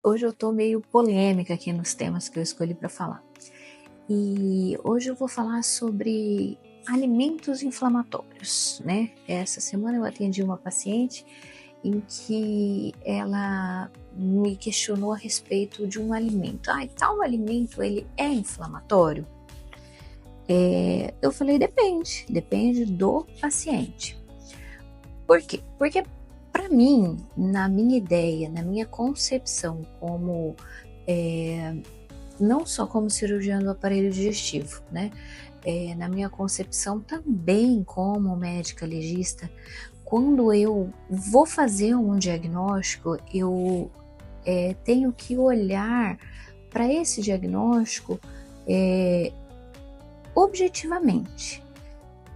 Hoje eu tô meio polêmica aqui nos temas que eu escolhi para falar. E hoje eu vou falar sobre alimentos inflamatórios, né? Essa semana eu atendi uma paciente em que ela me questionou a respeito de um alimento. Tal alimento ele é inflamatório? Eu falei, depende do paciente. Por quê? Porque para mim, na minha ideia, na minha concepção como não só como cirurgiã do aparelho digestivo, né? Na minha concepção também como médica legista, quando eu vou fazer um diagnóstico, eu tenho que olhar para esse diagnóstico objetivamente.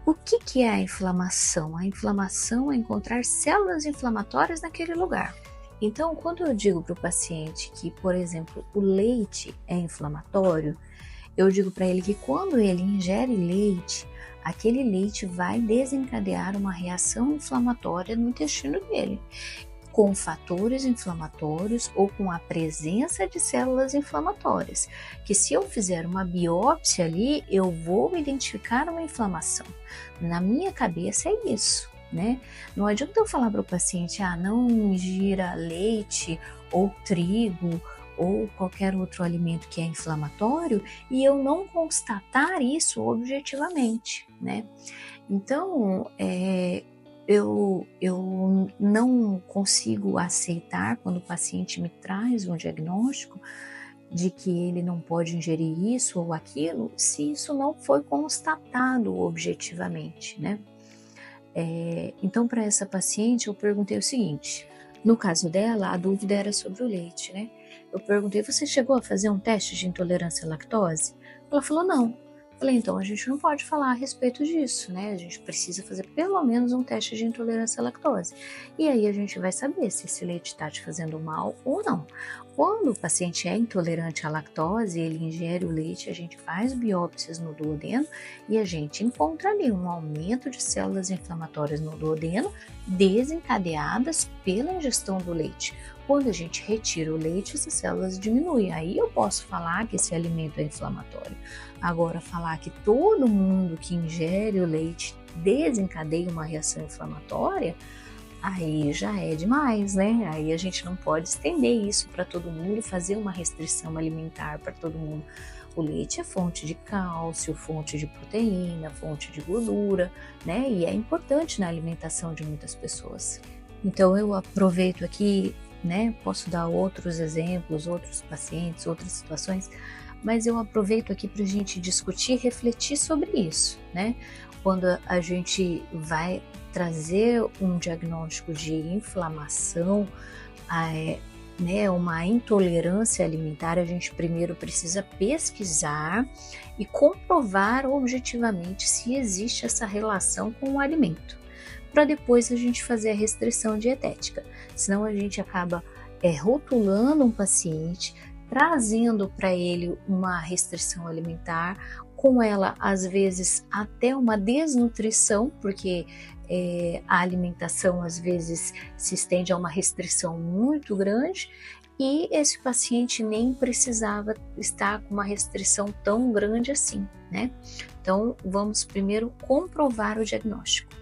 O que é a inflamação? A inflamação é encontrar células inflamatórias naquele lugar. Então, quando eu digo para o paciente que, por exemplo, o leite é inflamatório, eu digo para ele que quando ele ingere leite, aquele leite vai desencadear uma reação inflamatória no intestino dele, com fatores inflamatórios ou com a presença de células inflamatórias, que se eu fizer uma biópsia ali, eu vou identificar uma inflamação. Na minha cabeça é isso, né? Não adianta eu falar para o paciente, não ingira leite ou trigo ou qualquer outro alimento que é inflamatório e eu não constatar isso objetivamente, né? Então, eu não consigo aceitar quando o paciente me traz um diagnóstico de que ele não pode ingerir isso ou aquilo, se isso não foi constatado objetivamente, né? Então, para essa paciente, eu perguntei o seguinte: no caso dela, a dúvida era sobre o leite, né? Eu perguntei, você chegou a fazer um teste de intolerância à lactose? Ela falou, não. Falei, então a gente não pode falar a respeito disso, né? A gente precisa fazer pelo menos um teste de intolerância à lactose. E aí a gente vai saber se esse leite está te fazendo mal ou não. Quando o paciente é intolerante à lactose, ele ingere o leite, a gente faz biópsias no duodeno e a gente encontra ali um aumento de células inflamatórias no duodeno desencadeadas pela ingestão do leite. Quando a gente retira o leite, essas células diminuem. Aí eu posso falar que esse alimento é inflamatório. Agora, falar que todo mundo que ingere o leite desencadeia uma reação inflamatória, aí já é demais, né? Aí a gente não pode estender isso para todo mundo e fazer uma restrição alimentar para todo mundo. O leite é fonte de cálcio, fonte de proteína, fonte de gordura, né? E é importante na alimentação de muitas pessoas. Então eu aproveito aqui, né? Posso dar outros exemplos, outros pacientes, outras situações, mas eu aproveito aqui para a gente discutir e refletir sobre isso, né? Quando a gente vai trazer um diagnóstico de inflamação, né, uma intolerância alimentar, a gente primeiro precisa pesquisar e comprovar objetivamente se existe essa relação com o alimento, para depois a gente fazer a restrição dietética. Senão a gente acaba rotulando um paciente, trazendo para ele uma restrição alimentar, com ela às vezes até uma desnutrição, porque a alimentação às vezes se estende a uma restrição muito grande e esse paciente nem precisava estar com uma restrição tão grande assim, né? Então vamos primeiro comprovar o diagnóstico.